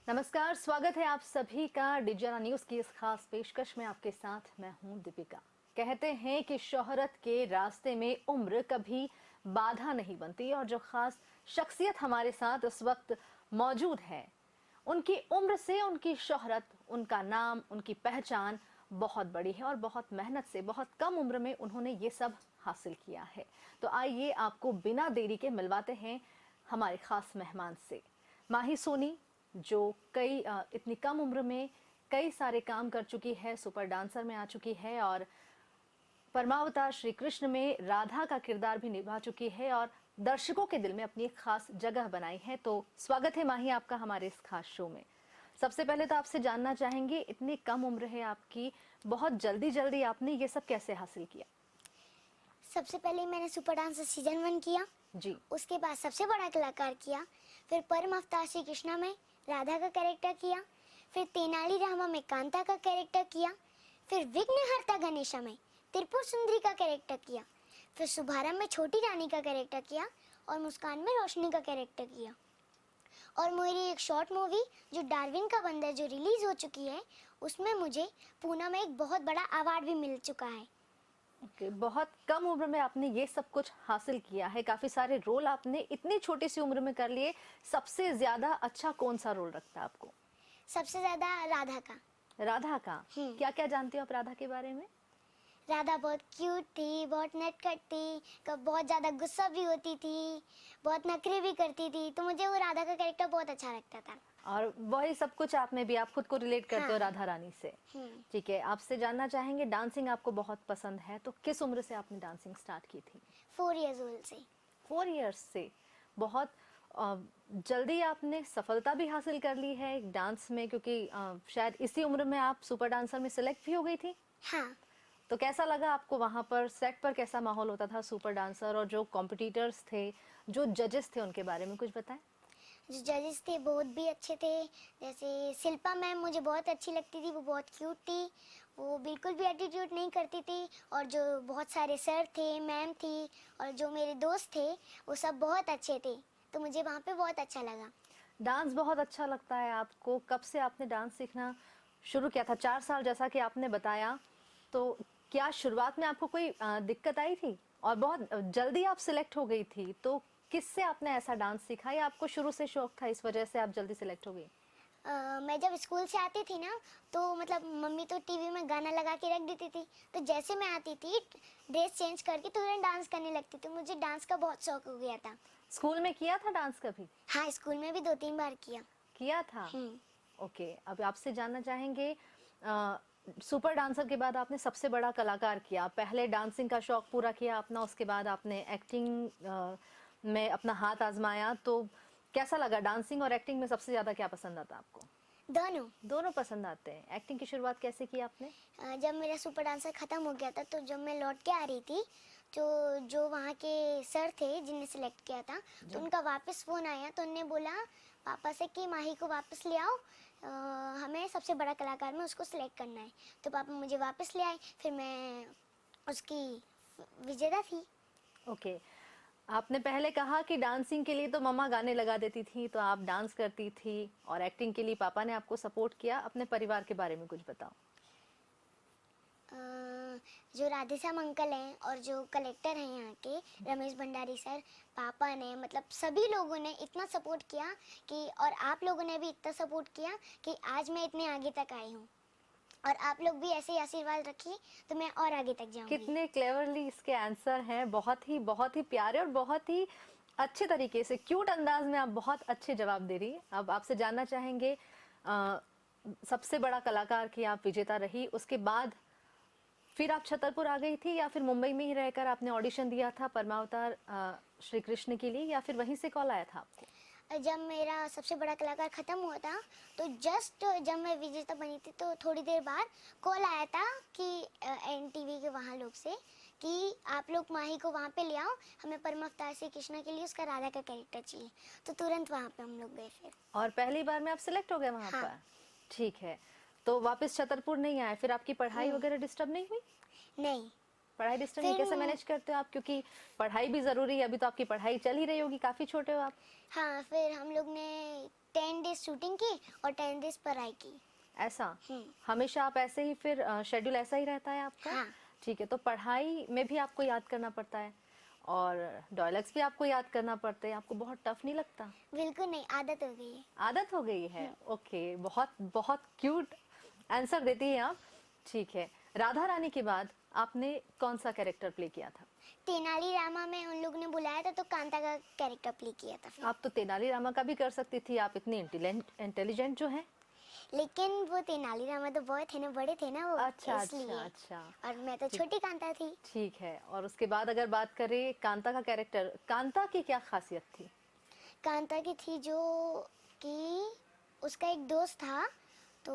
नमस्कार, स्वागत है आप सभी का डिजिटल न्यूज की इस खास पेशकश में। आपके साथ मैं हूं दीपिका। कहते हैं कि शोहरत के रास्ते में उम्र कभी बाधा नहीं बनती और जो खास शख्सियत हमारे साथ इस वक्त मौजूद है, उनकी उम्र से उनकी शोहरत, उनका नाम, उनकी पहचान बहुत बड़ी है और बहुत मेहनत से बहुत कम उम्र में उन्होंने ये सब हासिल किया है। तो आइए आपको बिना देरी के मिलवाते हैं हमारे खास मेहमान से। माही सोनी, जो इतनी कम उम्र में कई सारे काम कर चुकी है, सुपर डांसर में आ चुकी है और परमावतार श्री कृष्ण में राधा का किरदार भी निभा चुकी है और दर्शकों के दिल में अपनी एक खास जगह बनाई है। तो स्वागत है माही आपका हमारे इस खास शो में। सबसे पहले तो आपसे जानना चाहेंगे, इतनी कम उम्र है आपकी, बहुत जल्दी जल्दी आपने ये सब कैसे हासिल किया? सबसे पहले मैंने सुपर डांसर सीजन 1 किया जी। उसके बाद सबसे बड़ा कलाकार किया, फिर परम अवतार श्री कृष्णा में राधा का कैरेक्टर किया, फिर तेनाली रामा में कांता का कैरेक्टर किया, फिर विघ्नहर्ता गणेशा में त्रिपुर सुंदरी का कैरेक्टर किया, फिर शुभारंभ में छोटी रानी का कैरेक्टर किया और मुस्कान में रोशनी का कैरेक्टर किया। और मेरी एक शॉर्ट मूवी जो डार्विन का बंदर जो रिलीज हो चुकी है, उसमें मुझे पूना में एक बहुत बड़ा अवार्ड भी मिल चुका है। बहुत कम उम्र में आपने ये सब कुछ हासिल किया है, काफी सारे रोल आपने इतनी छोटी सी उम्र में कर लिए। सबसे ज्यादा अच्छा कौन सा रोल लगता है आपको? सबसे ज्यादा राधा का। राधा का? क्या क्या जानती हो आप राधा के बारे में? राधा बहुत क्यूट थी, बहुत नटखट थी, कब बहुत ज़्यादा गुस्सा भी होती थी, बहुत नखरे भी करती थी, तो मुझे वो राधा का कैरेक्टर बहुत अच्छा लगता था। और वही सब कुछ आप में भी, आप खुद को रिलेट करते हो हाँ। राधा रानी से। ठीक है, आपसे जानना चाहेंगे, डांसिंग आपको बहुत पसंद है, तो किस उम्र से आपने डांसिंग स्टार्ट की थी? 4 इयर्स ओल्ड से। 4 इयर्स से। बहुत जल्दी आपने सफलता भी हासिल कर ली है डांस में, क्योंकि शायद इसी उम्र में आप सुपर डांसर में सिलेक्ट भी हो गई थी। हाँ। तो कैसा लगा आपको वहाँ पर? सेट पर कैसा माहौल होता था सुपर डांसर, और जो कॉम्पिटिटर्स थे, जो जजेस थे, उनके बारे में कुछ बताएं। जो जजेस थे बहुत भी अच्छे थे। जैसे शिल्पा मैम मुझे बहुत अच्छी लगती थी, वो बहुत क्यूट थी, वो बिल्कुल भी एटीट्यूड नहीं करती थी। और जो बहुत सारे सर थे, मैम थी, और जो मेरे दोस्त थे, वो सब बहुत अच्छे थे, तो मुझे वहाँ पे बहुत अच्छा लगा। डांस बहुत अच्छा लगता है आपको। कब से आपने डांस सीखना शुरू किया था? 4 साल जैसा कि आपने बताया। तो क्या शुरुआत में आपको कोई दिक्कत आई थी? और बहुत जल्दी आप सिलेक्ट हो गई थी, तो किससे आपने ऐसा डांस सीखा, या आपको शुरू से शौक था इस वजह से आप जल्दी सिलेक्ट हो गई? मैं जब स्कूल से आती थी ना, तो मतलब मम्मी तो टीवी में गाना लगा के रख देती थी, तो जैसे मैं आती थी ड्रेस चेंज करके तुरंत डांस करने लगती थी। मुझे डांस का बहुत शौक हो गया था। स्कूल में किया था डांस कभी? हाँ, स्कूल में भी 2-3 बार किया। किया था। ओके, अब आपसे जानना चाहेंगे, सुपर डांसर के बाद आपने सबसे बड़ा कलाकार किया, पहले डांसिंग का शौक पूरा किया अपना, उसके बाद आपने एक्टिंग में अपना हाथ आजमाया। तो कैसा लगा? डांसिंग और एक्टिंग में सबसे ज्यादा क्या पसंद आता आपको? दोनों। दोनों पसंद आते हैं। एक्टिंग की शुरुआत कैसे की आपने? जब मेरा सुपर डांसर ख़त्म हो गया था, तो जब मैं लौट के आ रही थी, जो जो वहाँ के सर थे जिन्हें सिलेक्ट किया था, तो उनका वापस फ़ोन आया, तो उन्होंने बोला पापा से कि माही को वापस ले आओ, हमें सबसे बड़ा कलाकार में उसको सिलेक्ट करना है। तो पापा मुझे वापस ले आए, फिर मैं उसकी विजेता थी। ओके, आपने पहले कहा कि डांसिंग के लिए तो मम्मा गाने लगा देती थी, तो आप डांस करती थी, और एक्टिंग के लिए पापा ने आपको सपोर्ट किया। अपने परिवार के बारे में कुछ बताओ। जो राधेश्याम अंकल हैं और जो कलेक्टर हैं यहाँ के रमेश भंडारी सर, पापा ने, मतलब सभी लोगों ने इतना सपोर्ट किया कि, और आप लोगों ने भी इतना सपोर्ट किया कि आज मैं इतने आगे तक आई हूँ। और आप लोग भी ऐसे ही आशीर्वाद रखिए तो मैं और आगे तक जाऊंगी। कितने क्लेवरली इसके आंसर हैं, बहुत ही प्यारे और बहुत ही अच्छे तरीके से, क्यूट अंदाज में आप बहुत अच्छे जवाब दे रही हैं। अब आपसे जानना चाहेंगे, सबसे बड़ा कलाकार की आप विजेता रही, उसके बाद फिर आप छतरपुर आ गई थी, या फिर मुंबई में ही रहकर आपने ऑडिशन दिया था परमावतार श्री कृष्ण के लिए, या फिर वहीं से कॉल आया था आपको? जब मेरा सबसे बड़ा कलाकार ख़त्म हुआ था, तो जस्ट जब मैं विजेता बनी थी, तो थोड़ी देर बाद कॉल आया था कि NTV के वहाँ लोग से कि आप लोग माही को वहाँ पे ले आओ, हमें परम अवतार श्री कृष्णा के लिए उसका राधा का कैरेक्टर चाहिए। तो तुरंत वहाँ पे हम लोग गए फिर। और पहली बार में आप सिलेक्ट हो गए वहाँ हाँ। पर? ठीक है, तो वापस छतरपुर नहीं आए फिर? आपकी पढ़ाई वगैरह डिस्टर्ब नहीं हुई? नहीं। पढ़ाई डिस्टेंस फिर कैसे मैनेज करते हो आप, क्योंकि पढ़ाई भी जरूरी है, अभी तो आपकी पढ़ाई चल ही रही होगी, काफी छोटे हो आप। हाँ, फिर हम लोग ने 10 डेज शूटिंग की और 10 डेज पढ़ाई की। ऐसा हम्म। हमेशा आप ऐसे ही, फिर शेड्यूल ऐसा ही रहता है आपका? हाँ। ठीक है, तो पढ़ाई में भी आपको याद करना पड़ता है और डायलॉग्स भी आपको याद करना पड़ते हैं, आपको बहुत टफ नहीं लगता? बिल्कुल नहीं, आदत हो गई है। आदत हो गई है, ओके। बहुत बहुत क्यूट आंसर देती हैं आप। ठीक है, राधा रानी के बाद आपने कौन सा कैरेक्टर प्ले किया था? तेनालीरामा में उन लोग ने बुलाया था तो कांता का कैरेक्टर प्ले किया था फिर। आप तो तेनालीरामा का भी कर सकती थी, आप इतनी इंटेलिजेंट जो हैं। लेकिन वो तेनालीरामा तो बहुत थे ना, बड़े थे ना वो, अच्छा इसलिए। अच्छा अच्छा। और मैं तो ठीक। छोटी कांता थी। ठीक है, और उसके बाद अगर बात करें कांता का कैरेक्टर, कांता की क्या खासियत थी? कांता की थी जो कि उसका एक दोस्त था, तो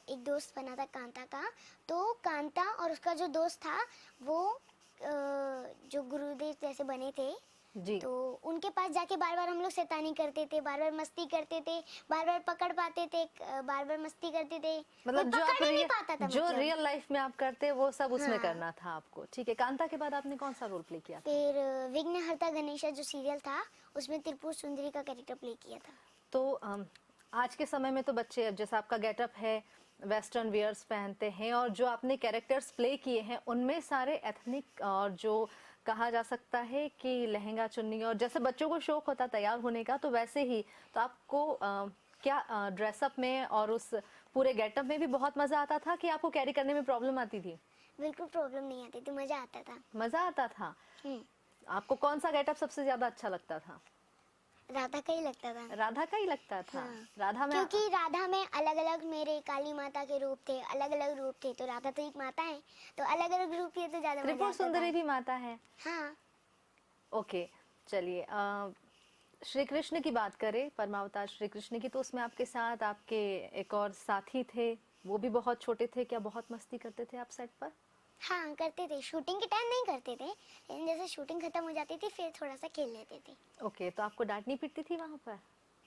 एक दोस्त बना था कांता का। तो कांता और उसका जो दोस्त था वो जो गुरुदेव जैसे बने थे, जी। तो उनके पास जाके बार बार हम लोग शैतानी करते थे, बार बार मस्ती करते थे, बार बार पकड़ पाते थे, बार बार मस्ती करते थे। मतलब कोई जो आप पकड़ ही नहीं पाता था जो मतलब। रियल लाइफ में आप करते वो सब उसमें हाँ। करना था आपको। ठीक है, कांता के बाद आपने कौन सा रोल प्ले किया था? फिर विघ्नहर्ता गणेशा जो सीरियल था, उसमें त्रिपुर सुंदरी का कैरेक्टर प्ले किया था। तो आज के समय में तो बच्चे, अब जैसा आपका गेटअप है, वेस्टर्न वियर्स पहनते हैं, और जो आपने कैरेक्टर्स प्ले किए हैं उनमें सारे एथनिक, और जो कहा जा सकता है कि लहंगा चुन्नी, और जैसे बच्चों को शौक होता तैयार होने का, तो वैसे ही तो आपको क्या ड्रेसअप में और उस पूरे गेटअप में भी बहुत मजा आता था, कि आपको कैरी करने में प्रॉब्लम आती थी? बिल्कुल प्रॉब्लम नहीं आती थी, मजा आता था। मजा आता था। हम्म। आपको कौन सा गेटअप सबसे ज्यादा अच्छा लगता था? राधा का ही लगता था। राधा का ही लगता था। हाँ। राधा में क्योंकि राधा में अलग अलग मेरे काली माता के रूप थे, अलग अलग रूप थे, तो राधा तो एक माता है, तो अलग अलग रूप थे तो ज्यादा मजा त्रिपुर आता सुंदरी था। भी माता है। हाँ। ओके, चलिए, श्री कृष्ण की बात करें, परमावतार श्री कृष्ण की, तो उसमें आपके साथ आपके एक और साथी थे, वो भी बहुत छोटे थे, क्या बहुत मस्ती करते थे आप सेट पर? हाँ, करते थे, शूटिंग के टाइम नहीं करते थे, लेकिन जैसे शूटिंग खत्म हो जाती थी फिर थोड़ा सा खेल लेते थे। ओके, तो आपको डांट नहीं पिटती थी वहां पर?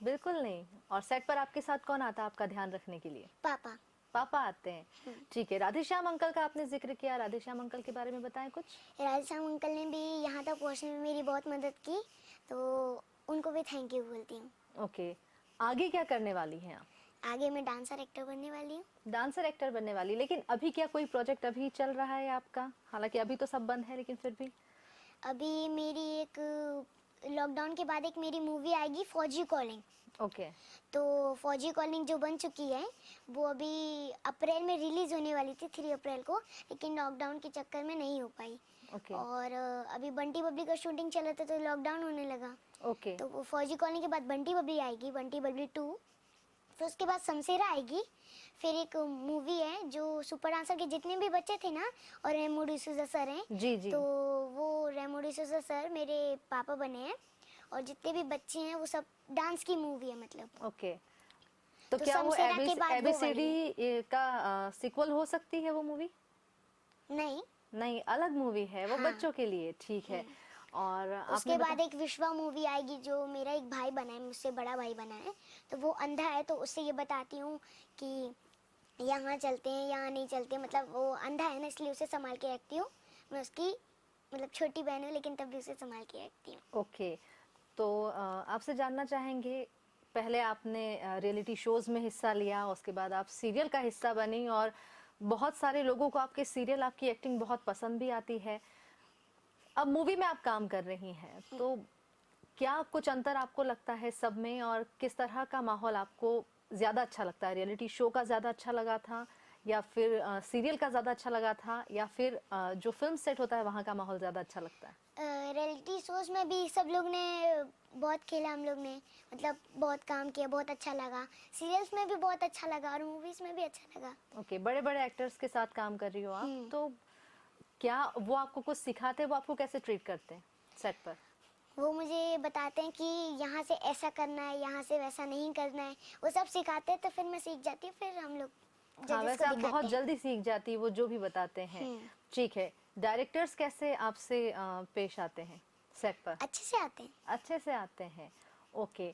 बिल्कुल नहीं। और सेट पर आपके साथ कौन आता आपका ध्यान रखने के लिए? पापा। पापा आते हैं। ठीक है, राधेश्याम अंकल का आपने जिक्र किया, राधेश्याम अंकल के बारे में बताएं कुछ। राजश्याम अंकल ने भी यहाँ तक पहुँचने में मेरी बहुत मदद की, तो उनको भी थैंक यू बोलती हूँ। ओके, आगे क्या करने वाली हैं आप? आगे मैं डांसर एक्टर बनने वाली हूँ। डांसर एक्टर बनने वाली, लेकिन अभी क्या कोई प्रोजेक्ट अभी चल रहा है आपका? हालांकि अभी तो सब बंद है, लेकिन फिर भी। अभी मेरी एक लॉकडाउन के बाद एक मेरी मूवी आएगी, फौजी कॉलिंग। ओके। तो फौजी कॉलिंग जो बन चुकी है, वो अभी अप्रैल में रिलीज होने वाली थी, 3 अप्रैल को, लेकिन लॉकडाउन के चक्कर में नहीं हो पाई। ओके। और अभी बंटी बबली का शूटिंग चला था तो लॉकडाउन होने लगा। ओके। तो वो फौजी कॉलोनी के बाद बंटी बबली आएगी, बंटी बबली 2। फिर उसके बाद शमशेरा आएगी। फिर एक मूवी है जो सुपर डांसर के जितने भी बच्चे थे ना, और रेमो डिसूजा सर हैं, जी जी। तो वो रेमो डिसूजा सर मेरे पापा बने हैं, और जितने भी बच्चे हैं वो सब डांस की मूवी है मतलब। ओके, तो तो क्या वो शमशेरा के बाद वो वाली एबीसीडी का सीक्वल हो सकती है वो मूवी? नहीं। नहीं, अलग मूवी है वो, हाँ। बच्चों के लिए। ठीक है। और उसके आपने बाद एक विश्वा मूवी आएगी, जो मेरा एक भाई बना है, मुझसे बड़ा भाई बना है, तो वो अंधा है, तो उससे ये बताती हूँ कि यहाँ चलते हैं यहाँ नहीं चलते, मतलब वो अंधा है ना, इसलिए उसे संभाल के रखती हूँ। मैं उसकी मतलब छोटी बहन हूँ, लेकिन तब भी उसे संभाल के रखती हूँ। ओके, तो आपसे जानना चाहेंगे, पहले आपने रियलिटी शोज में हिस्सा लिया, उसके बाद आप सीरियल का हिस्सा बनी, और बहुत सारे लोगों को आपके सीरियल, आपकी एक्टिंग बहुत पसंद भी आती है। अब मूवी में आप काम कर रही हैं, तो क्या कुछ अंतर आपको लगता है सब में, और किस तरह का माहौल आपको ज्यादा अच्छा लगता है? रियलिटी शो का ज्यादा अच्छा लगा था, या फिर सीरियल का ज्यादा अच्छा लगा था, या फिर जो फिल्म सेट होता है वहाँ का माहौल ज्यादा अच्छा लगता है? रियलिटी शोज में भी सब लोग ने बहुत खेला, हम लोग ने मतलब बहुत काम किया, बहुत अच्छा लगा। सीरियल्स में भी बहुत अच्छा लगा और मूवीज में भी अच्छा लगा। ओके, बड़े बड़े एक्टर्स के साथ काम कर रही हो आप, तो क्या वो आपको कुछ सिखाते हैं? वो आपको कैसे ट्रीट करते हैं सेट पर? वो मुझे बताते हैं कि यहाँ से ऐसा करना है, यहाँ से वैसा नहीं करना है, वो सब सिखाते हैं, तो फिर मैं सीख जाती हूँ, फिर हम लोग हाँ, जजेस वैसे को आप बहुत दिखाते हैं। जल्दी सीख जाती है वो जो भी बताते हैं। ठीक है, डायरेक्टर्स कैसे आपसे पेश आते हैं सेट पर? अच्छे से आते हैं। अच्छे से आते हैं। ओके,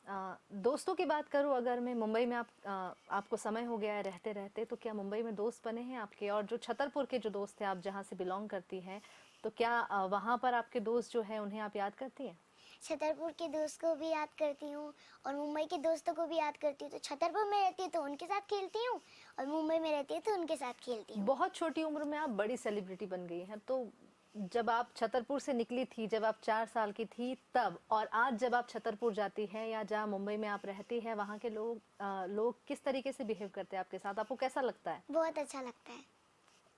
दोस्तों की बात करूं, अगर मैं मुंबई में आपको समय हो गया है रहते रहते, तो क्या मुंबई में दोस्त बने हैं आपके? और जो छतरपुर के जो दोस्त थे, आप जहां से बिलोंग करती हैं, तो क्या वहां पर आपके दोस्त जो है उन्हें आप याद करती हैं? छतरपुर के दोस्त को भी याद करती हूँ और मुंबई के दोस्तों को भी याद करती हूँ। तो छतरपुर में रहती है तो उनके साथ खेलती हूँ और मुंबई में रहती है तो उनके साथ खेलती हूँ। बहुत छोटी उम्र में आप बड़ी सेलिब्रिटी बन गई हैं, तो जब आप छतरपुर से निकली थी, जब आप 4 साल की थी तब, और आज जब आप छतरपुर जाती हैं या जहाँ मुंबई में आप रहती हैं, वहाँ के लोग किस तरीके से बिहेव करते हैं आपके साथ? आपको कैसा लगता है? बहुत अच्छा लगता है।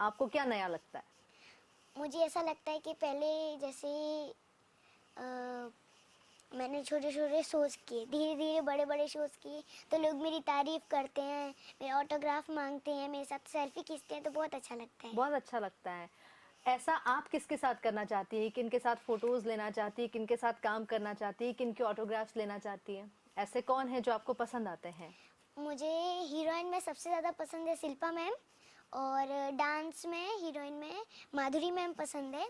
आपको क्या नया लगता है? मुझे ऐसा लगता है कि पहले जैसे अ, मैंने छोटे छोटे शोज़ किए, धीरे धीरे बड़े बड़े शोज़ किए, तो लोग मेरी तारीफ़ करते हैं, मेरे ऑटोग्राफ मांगते हैं, मेरे साथ सेल्फी खींचते हैं, तो बहुत अच्छा लगता है। बहुत अच्छा लगता है। ऐसा आप किसके साथ करना चाहती है? किन के साथ फोटोज लेना चाहती है? किन के साथ काम करना चाहती है? किन के ऑटोग्राफ्स लेना चाहती है? ऐसे कौन है जो आपको पसंद आते हैं? मुझे हीरोइन में सबसे ज़्यादा पसंद है शिल्पा मैम, और डांस में हीरोइन में माधुरी मैम पसंद है,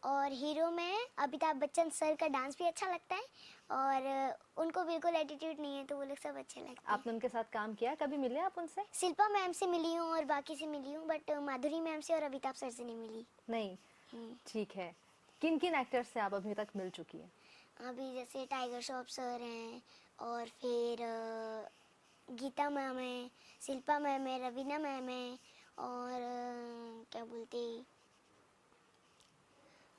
और हीरो में अमिताभ बच्चन सर का डांस भी अच्छा लगता है, और उनको बिल्कुल एटीट्यूड नहीं है, तो वो लोग सब अच्छे लगते हैं। आपने उनके साथ काम किया? कभी मिले आप उनसे? शिल्पा मैम से मिली हूँ और बाकी से मिली हूँ, बट माधुरी मैम से और अमिताभ सर से नहीं मिली। नहीं। हम्म। ठीक है। किन किन एक्टर्स से आप अभी तक मिल चुकी हैं? अभी जैसे टाइगर श्रॉफ सर हैं, और फिर गीता मैम है, शिल्पा मैम है, रवीना मैम है, और क्या बोलते,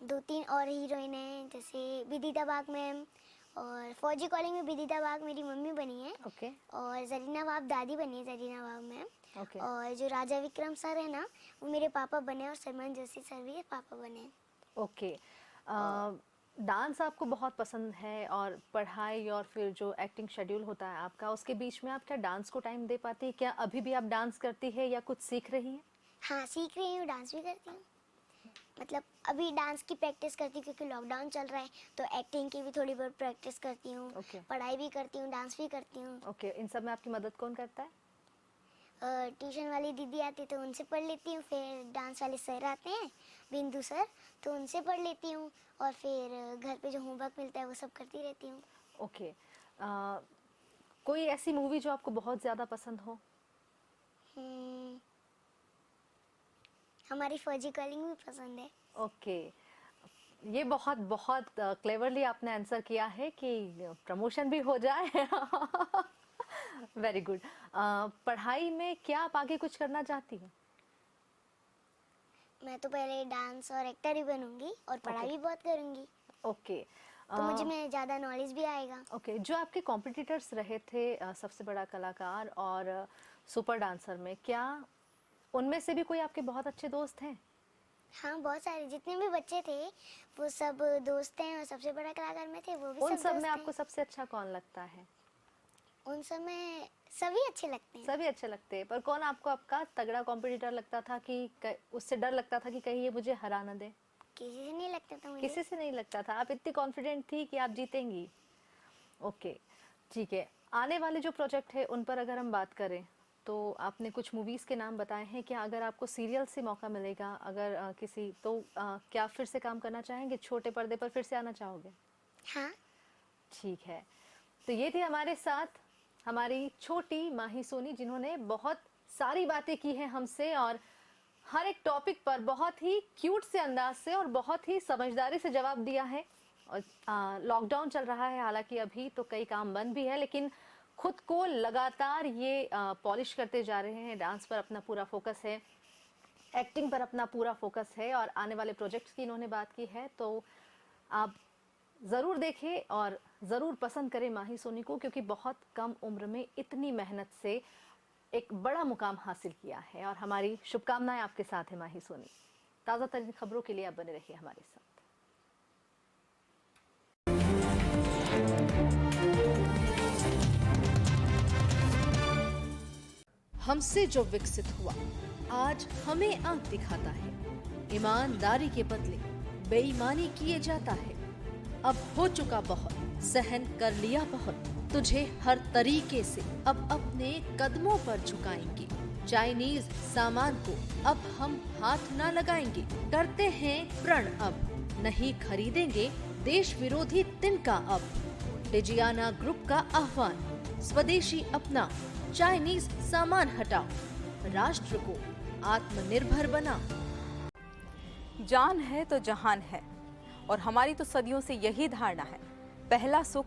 2-3 और हीरोइन हैं, जैसे विदिता बाग मैम, और फौजी कॉलिंग में विदिता बाग मेरी मम्मी बनी है, ओके। और जरीना बाब दादी बनी है, जरीना बाब मैम। ओके। और जो राजा विक्रम सर है ना, वो मेरे पापा बने, और सलमान जोशी सर भी पापा बने। ओके। डांस आपको बहुत पसंद है, और पढ़ाई और फिर जो एक्टिंग शेड्यूल होता है आपका, उसके बीच में आप क्या डांस को टाइम दे पाती है? क्या अभी भी आप डांस करती है या कुछ सीख रही है? हाँ, सीख रही हूँ, डांस भी करती हूँ। मतलब अभी डांस की प्रैक्टिस करती हूँ क्योंकि लॉकडाउन चल रहा है, तो एक्टिंग की भी थोड़ी बहुत प्रैक्टिस करती हूँ। ओके। पढ़ाई भी करती हूँ, डांस भी करती हूँ। ओके। इन सब में आपकी मदद कौन करता है? ट्यूशन वाली दीदी आती है तो उनसे पढ़ लेती हूँ, फिर डांस वाले सर आते हैं, बिंदु सर, तो उनसे पढ़ लेती हूँ, और फिर घर पे जो होमवर्क मिलता है वो सब करती रहती हूँ। ओके। कोई ऐसी मूवी जो आपको बहुत ज़्यादा पसंद हो? हमारी फौजी कॉलिंग भी पसंद है। ओके। ये बहुत बहुत क्लेवरली आपने आंसर किया है कि प्रमोशन भी हो जाए। Very good. पढ़ाई में क्या आप आगे कुछ करना चाहती हैं? मैं तो पहले डांस और एक्टर ही बनूंगी, और पढ़ाई भी बहुत करूंगी, ओके। तो मुझे में ज़्यादा नॉलेज भी आएगा। ओके। जो आपके कॉम्पिटिटर्स रहे थे, सबसे बड़ा कलाकार और सुपर डांसर में, क्या उनमें से भी कोई आपके बहुत अच्छे दोस्त हैं? हाँ, बहुत सारे जितने भी बच्चे थे वो सब दोस्त हैं, और सबसे बड़ा कलाकार में थे वो भी उन सब सब दोस्त में आपको हैं। सबसे अच्छा कौन लगता है? उन सब में सभी अच्छे लगते हैं। सभी अच्छे लगते हैं, पर कौन आपको आपका तगड़ा कॉम्पिटिटर लगता था कि उससे डर लगता था कि कहीं ये मुझे हरा ना दे? किसी से नहीं लगता था मुझे। किसी से नहीं लगता था। आप इतनी कॉन्फिडेंट थी कि आप जीतेंगी। ओके। ठीक है। आने वाले जो प्रोजेक्ट है उन पर अगर हम बात करें, तो आपने कुछ मूवीज़ के नाम बताए हैं। क्या अगर आपको सीरियल से मौका मिलेगा, अगर किसी, तो क्या फिर से काम करना चाहेंगे? छोटे पर्दे पर फिर से आना चाहोगे? हाँ। ठीक है। तो ये थी हमारे साथ हमारी छोटी माही सोनी, जिन्होंने बहुत सारी बातें की हैं हमसे, और हर एक टॉपिक पर बहुत ही क्यूट से अंदाज से और बहुत ही समझदारी से जवाब दिया है। और लॉकडाउन चल रहा है, हालांकि अभी तो कई काम बंद भी है, लेकिन खुद को लगातार ये पॉलिश करते जा रहे हैं। डांस पर अपना पूरा फोकस है, एक्टिंग पर अपना पूरा फोकस है, और आने वाले प्रोजेक्ट्स की इन्होंने बात की है। तो आप ज़रूर देखें और ज़रूर पसंद करें माही सोनी को, क्योंकि बहुत कम उम्र में इतनी मेहनत से एक बड़ा मुकाम हासिल किया है। और हमारी शुभकामनाएं आपके साथ है माही सोनी। ताज़ा तरीन खबरों के लिए आप बने रहिए हमारे साथ। हमसे जो विकसित हुआ आज हमें आंख दिखाता है। ईमानदारी के बदले बेईमानी किए जाता है। अब हो चुका बहुत, सहन कर लिया बहुत, तुझे हर तरीके से अब अपने कदमों पर झुकाएंगे। चाइनीज सामान को अब हम हाथ न लगाएंगे। करते हैं प्रण अब नहीं खरीदेंगे देश विरोधी तिनका अब। फिजियाना ग्रुप का आह्वान, स्वदेशी अपना, चाइनीज सामान हटाओ, राष्ट्र को आत्मनिर्भर बनाओ। जान है तो जहान है, और हमारी तो सदियों से यही धारणा है, पहला सुख